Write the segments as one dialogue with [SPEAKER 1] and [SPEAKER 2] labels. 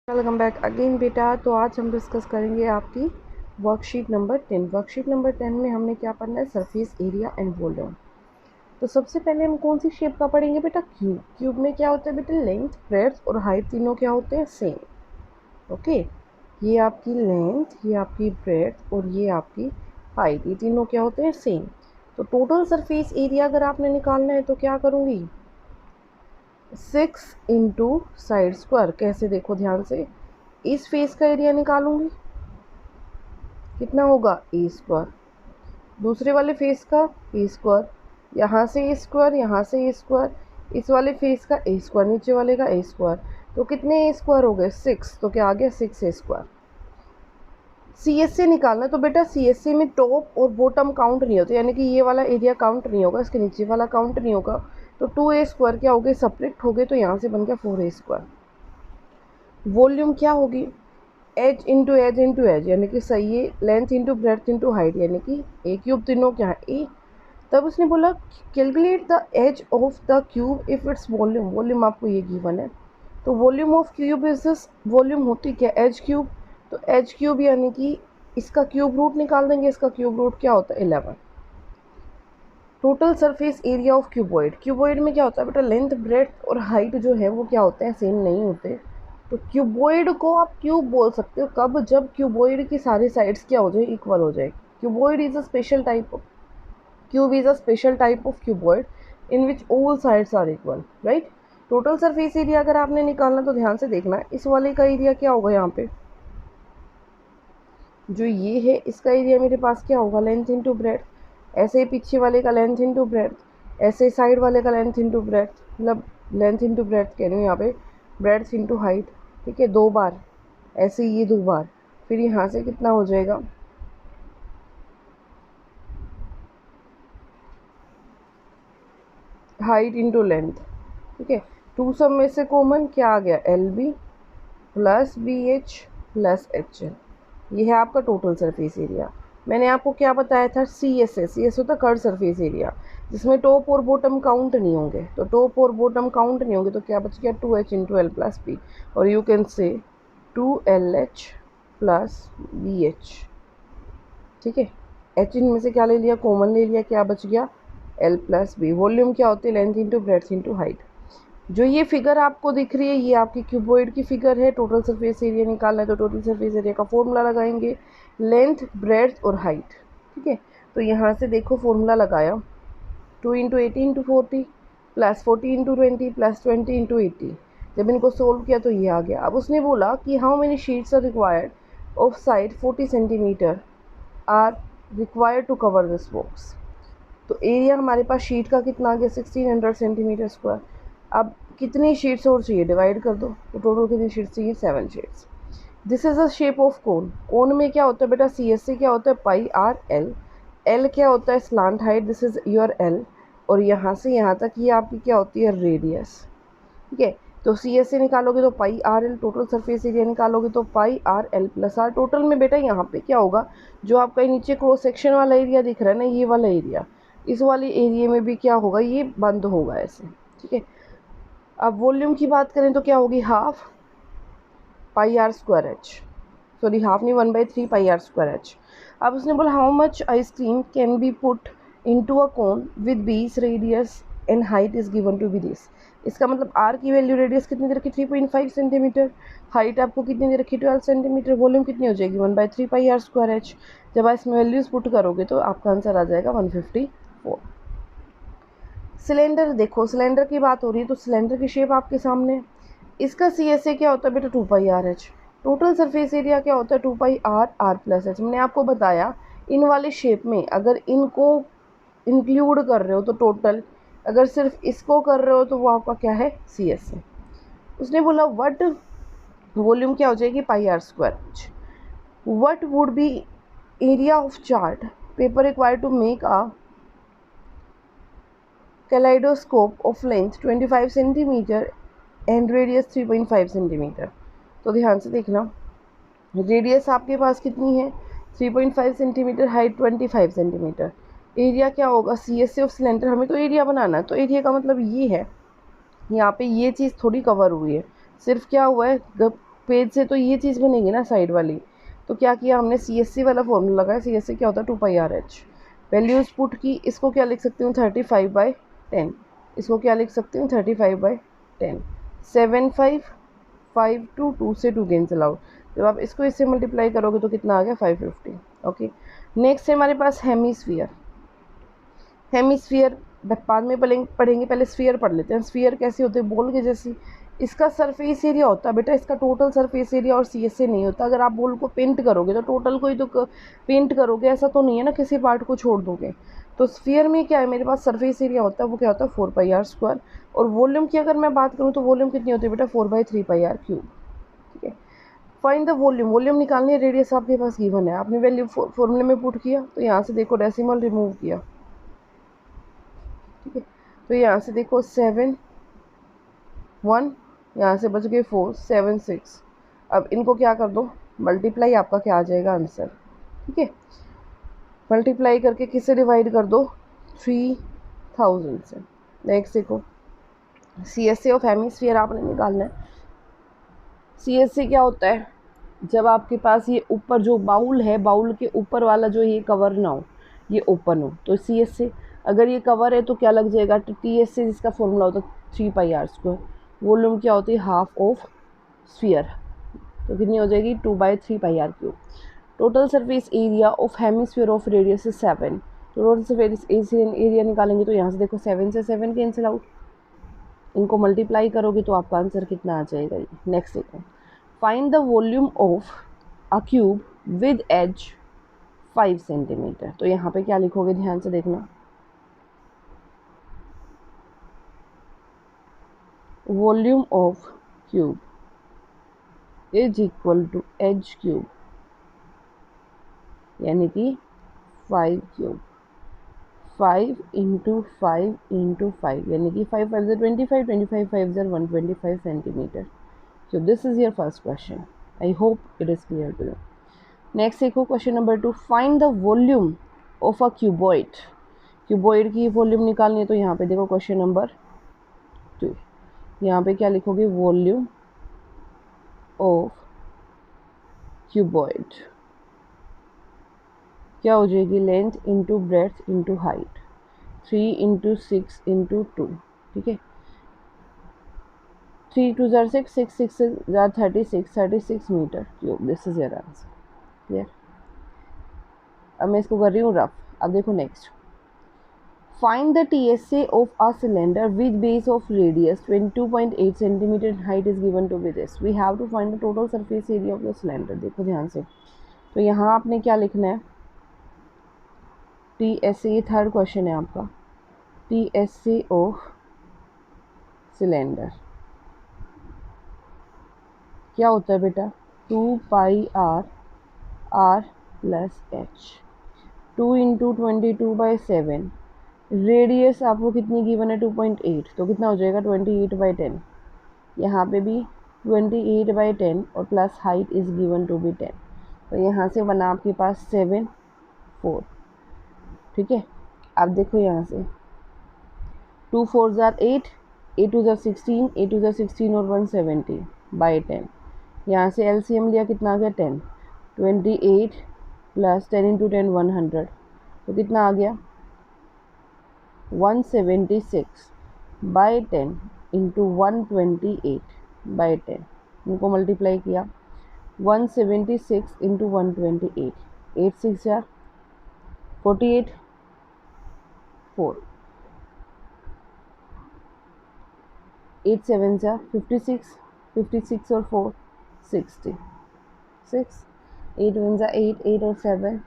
[SPEAKER 1] Welcome back again बेटा। तो आज हम डिस्कस करेंगे आपकी वर्कशीट नंबर 10। वर्कशीट नंबर 10 में हमने क्या पढ़ना है, सरफेस एरिया एंड वॉल्यूम। तो सबसे पहले हम कौन सी शेप का पढ़ेंगे बेटा, क्यूब। क्यूब में क्या होता है बेटा, लेंथ, ब्रेड्थ और हाइट तीनों क्या होते हैं, सेम। ओके, ये आपकी लेंथ, ये आपकी ब्रेड्थ और ये आपकी हाइट, ये तीनों क्या होते हैं, सेम। तो टोटल सरफेस एरिया अगर आपने निकालना है तो क्या करूँगी, 6 इंटू साइड स्क्वायर। कैसे, देखो ध्यान से, इस फेस का एरिया निकालूंगी, कितना होगा, ए स्क्वायर। दूसरे वाले फेस का ए स्क्वायर, यहाँ से ए स्क्वायर, यहाँ से ए स्क्वायर, इस वाले फेस का ए स्क्वायर, नीचे वाले का ए स्क्वायर। तो कितने ए स्क्वायर हो गए, 6। तो क्या आ गया, 6 ए स्क्वायर। सी एस से निकालना, तो बेटा सी एस से में टॉप और बॉटम काउंट नहीं होते, यानी कि ये वाला एरिया काउंट नहीं होगा, इसके नीचे वाला काउंट नहीं होगा। तो 2 ए स्क्वायर क्या हो गए, सब्ट्रैक्ट हो गए, तो यहाँ से बन गया 4 ए स्क्वायर। वॉल्यूम क्या होगी, एज इंटू एज, यानी कि सही है, length into breadth into height, यानी कि ए क्यूब तीनों क्या है, ए। तब उसने बोला calculate the edge of the cube if its volume. Volume आपको ये गिवन है, तो volume of cube is this, volume होती क्या, एज क्यूब। तो एज क्यूब यानी कि इसका क्यूब रूट निकाल देंगे, इसका क्यूब रूट क्या होता है, 11। Total surface area of cuboid. Cuboid में क्या होता है बेटा, लेंथ, ब्रेड्थ और हाइट जो है वो क्या होते हैं, सेम नहीं होते। तो क्यूबॉइड को आप क्यूब बोल सकते हो कब, जब क्यूबॉइड की सारी साइड्स क्या हो जाए, इक्वल हो जाए। Cuboid is a special type of cube, is a special type of cuboid in which all sides are equal, right. Total surface area अगर आपने निकालना तो ध्यान से देखना, इस वाले का एरिया क्या होगा, यहाँ पे जो ये है इसका एरिया मेरे पास क्या होगा, लेंथ इंटू ब्रेड्थ। ऐसे ही पीछे वाले का लेंथ इंटू ब्रेड्थ, ऐसे साइड वाले का लेंथ इंटू ब्रेड्थ, मतलब लेंथ इंटू ब्रेड्थ कह रही हूँ यहाँ पे, ब्रेड्थ इंटू हाइट। ठीक है, 2 बार, ऐसे ये 2 बार, फिर यहाँ से कितना हो जाएगा, हाइट इंटू लेंथ। ठीक है, 2 सब में से कॉमन क्या आ गया, L B plus B H plus H L. ये है आपका टोटल सरफेस एरिया। मैंने आपको क्या बताया था, C S S, C S होता कर्व सरफेस एरिया, जिसमें टॉप और बॉटम काउंट नहीं होंगे। तो टॉप और बॉटम काउंट नहीं होंगे तो क्या बच गया, 2h into L plus B, और you can say 2LH plus B H. ठीक है, एच इनमें से क्या ले लिया, कॉमन ले लिया, क्या बच गया, एल प्लस बी। वॉल्यूम क्या होती है, length into breadth into height. जो ये फिगर आपको दिख रही है ये आपकी क्यूबॉइड की फिगर है। टोटल सरफेस एरिया निकालना है तो टोटल सरफेस एरिया का फॉर्मूला लगाएंगे, लेंथ, ब्रेड्थ और हाइट। ठीक है, तो यहाँ से देखो फॉर्मूला लगाया, 2 into 80 into 40 plus 40 into 20 plus 20 into 80। जब इनको सोल्व किया तो ये आ गया। अब उसने बोला कि how many sheets are required of side 40 centimetre are required to cover this box. तो एरिया हमारे पास शीट का कितना आ गया, 1600 सेंटीमीटर स्क्वायर। अब कितनी शीट्स और चाहिए, डिवाइड कर दो, तो टोटल कितनी शीट्स चाहिए, 7 sheets. This is a shape of cone. Cone में क्या होता है बेटा, सी एस सी क्या होता है, पाई आर एल। एल क्या होता है, slant height, this is your L. और यहाँ से यहाँ तक ये आपकी क्या होती है, रेडियस। ठीक है, तो सी एस से निकालोगे तो pi r l, total surface area निकालोगे तो pi r l plus r. Total में बेटा यहाँ पे क्या होगा, जो आपका नीचे क्रॉस सेक्शन वाला एरिया दिख रहा है ना, ये वाला एरिया, इस वाले एरिया में भी क्या होगा, ये बंद होगा ऐसे। ठीक है, अब वॉल्यूम की बात करें तो क्या होगी, half pi r square h, sorry half नहीं, 1/3 पाई आर स्क्वायर एच। अब उसने बोला how much ice cream can be put into a cone with बीस radius and height is given to be this. इसका मतलब आर की वैल्यू, रेडियस कितनी दे रखी, 3.5 सेंटीमीटर, हाइट आपको कितनी दे रखी, 12 सेंटीमीटर, वॉल्यूम कितनी हो जाएगी, 1/3 पाई आर स्क्वायर एच। जब आप इसमें वैल्यूज़ पुट करोगे तो आपका आंसर आ जाएगा 154। सिलेंडर देखो, सिलेंडर की बात हो रही है तो सिलेंडर की शेप आपके सामने। इसका सी एस ए क्या होता है बेटा, 2πRH। टोटल सरफेस एरिया क्या होता है, 2πR प्लस एच। मैंने आपको बताया इन वाले शेप में अगर इनको इंक्लूड कर रहे हो तो टोटल, अगर सिर्फ इसको कर रहे हो तो वो आपका क्या है, सी एस ए। उसने बोला वट वॉल्यूम क्या हो जाएगी, pi r square h. What would be area of chart paper required to make a kaleidoscope of length 25 centimetre and radius 3.5 centimetre. तो ध्यान से देखना, रेडियस आपके पास कितनी है, 3.5 सेंटीमीटर, हाइट 25 सेंटीमीटर। एरिया क्या होगा, C S C of cylinder, हमें तो एरिया बनाना है। तो एरिया का मतलब ये है, यहाँ पे ये चीज़ थोड़ी कवर हुई है, सिर्फ क्या हुआ है, पेज से तो ये चीज़ बनेगी ना साइड वाली। तो क्या किया हमने, CSC वाला फॉर्मूला लगाया। CSC क्या होता है, 2πRH। वैल्यूज़ पुट की, इसको क्या लिख सकती हूँ 35/10, इसको क्या लिख सकती हूँ 35/10। 7 5 5 2 2 से 2 कैंसिल आउट। जब आप इसको इससे मल्टीप्लाई करोगे तो कितना आ गया 550। ओके, नेक्स्ट है हमारे पास हेमीस्फीयर। हेमीस्फीयर बाद में पढ़ेंगे, पहले स्फीयर पढ़ लेते हैं। स्फीयर कैसे होते हैं, बॉल के जैसी। इसका सरफेस एरिया होता है बेटा, इसका टोटल सरफेस एरिया और CSA नहीं होता। अगर आप बॉल को पेंट करोगे तो टोटल को ही तो पेंट करोगे, ऐसा तो नहीं है ना किसी पार्ट को छोड़ दोगे। तो स्फीयर में क्या है, मेरे पास सरफेस एरिया होता है, वो क्या होता है 4πr²। और वॉल्यूम की अगर मैं बात करूँ तो वॉल्यूम कितनी होती है बेटा, 4/3πr³। ठीक है, फाइंड द वॉल्यूम। वॉल्यूम निकालनी है, रेडियस आपके पास गिवन है, आपने वैल्यू फॉर्मूले में पुट किया। तो यहाँ से देखो डेसिमल रिमूव किया। ठीक है, तो यहाँ से देखो 7 1, यहाँ से बच गए 4 7 6। अब इनको क्या कर दो, मल्टीप्लाई, आपका क्या आ जाएगा आंसर। ठीक है, मल्टीप्लाई करके किससे डिवाइड कर दो, 3000 से। नेक्स्ट देखो, CSA ऑफ हेमीस्फीयर आपने निकालना है। CSA क्या होता है, जब आपके पास ये ऊपर जो बाउल है, बाउल के ऊपर वाला जो ये कवर ना हो, ये ओपन हो, तो CSA। अगर ये कवर है तो क्या लग जाएगा, तो TSA जिसका फॉर्मूला होता है 3πr²। वॉल्यूम क्या होती है, हाफ ऑफ स्फीयर, तो कितनी हो जाएगी 2/3πr³। Total surface area of hemisphere of radius is 7। तो टोटल सरफेस एरिया निकालेंगे तो यहाँ से देखो 7 से 7 कैंसिल आउट, इनको मल्टीप्लाई करोगे तो आपका आंसर कितना आ जाएगा। नेक्स्ट देखो, find the volume of a cube with edge 5 centimetre. तो यहाँ पे क्या लिखोगे, ध्यान से देखना, volume of cube is equal to edge cube, यानी कि 5 क्यूब, 5 × 5 × 5, यानी कि 5 5 25, 25 5 125 centimetre. So this is your first question. I hope it is clear to you. Next देखो question number 2, find the volume of a cuboid. Cuboid की volume निकालनी है, तो यहाँ पे देखो क्वेश्चन नंबर 2, यहाँ पे क्या लिखोगे, वॉल्यूम ऑफ क्यूबॉइड क्या हो जाएगी, length into breadth into height, 3 × 6 × 2। ठीक है, 3 2 जार 6 6 6 जार 36 metre cube. This is your answer. Clear. अब मैं इसको कर रही हूँ रफ। अब देखो next, find the TSA of a cylinder with base of radius 22.8 centimetre, height is given to be this. We have to find the total surface area of the cylinder. देखो ध्यान से, तो यहाँ आपने क्या लिखना है, TSA, ये थर्ड क्वेश्चन है आपका, TSA ऑफ सिलेंडर क्या होता है बेटा, 2πr r plus h। 2 × 22/7, radius आपको कितनी गिवन है 2.8, तो कितना हो जाएगा 28/10। यहाँ पे भी 28/10 और plus height is given to be 10। तो यहाँ से बना आपके पास 7 4। ठीक है, अब देखो यहाँ से 2 4 जार 8, 8 2 जार 16, 8 2 जार 16 और 170/10। यहाँ से LCM लिया, कितना आ गया 10। 28 प्लस 10 × 10 100, तो कितना आ गया 176/10 इंटू 128/10। इनको मल्टीप्लाई किया, 176 इंटू 128, 8 6 या 48, 4, 8 7 या 56, 56 और 4 60, 6, 8 1 या 8, 8 और 7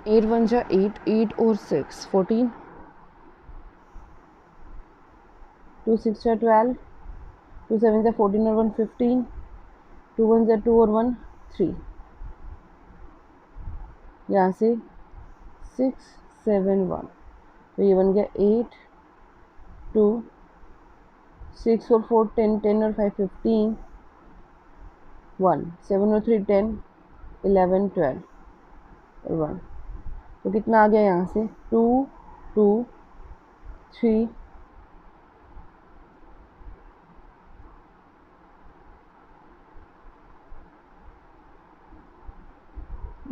[SPEAKER 1] 8 1 या 8, 8 और 6 14, 2 6 या 12, 2 7 या 14 और 1 15, 2 1 या 2 और 1 3, यहाँ से 6 7 1, तो ये बन गया 8 2 6 और 4 10, 10 और 5 15, 1, 7 और 3 10, 11 12 और 1। तो कितना आ गया यहाँ से 2 2 3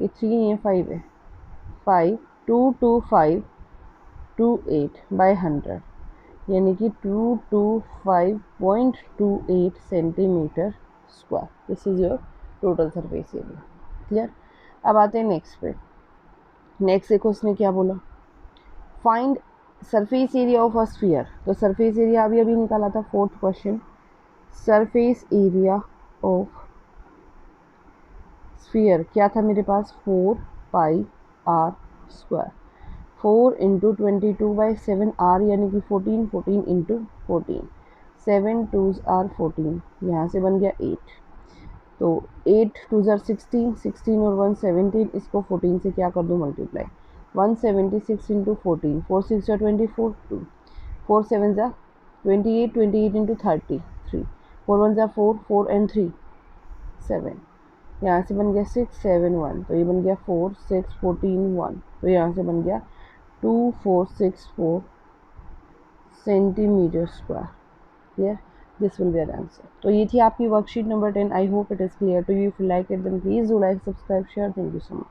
[SPEAKER 1] ये 3 नहीं है 5 है 5 2 2 5 2 8 बाई 100 यानी कि 225.28 centimetre square. This is your total surface area. Clear. अब आते हैं नेक्स्ट पे। नेक्स्ट देखो उसने क्या बोला, find surface area of a sphere. तो सरफेस एरिया अभी अभी निकाला था, fourth question. Surface area of sphere क्या था मेरे पास 4 पाई आर स्क्वायर। 4 इंटू 22/7 आर यानी कि 14, 14 इंटू 14, 7 2s आर 14, यहाँ से बन गया 8। तो 8 2s आर 16, 16 और 1 17, इसको 14 से क्या कर दूँ मल्टीप्लाई, 176 इंटू 14, 4 6 जा 24, 2 4 7 जा 28, 28 इंटू 30 3, 4 1 जा 4, 4 and 3 7, यहाँ से बन गया 6 7 1, तो ये बन गया 4 6 14 1, तो यहाँ से बन गया 2464 centimetre square. Clear, this will be our answer. तो ये थी आपकी worksheet number 10। I hope it is clear to you. If you like it then please do like, subscribe, share. Thank you so much.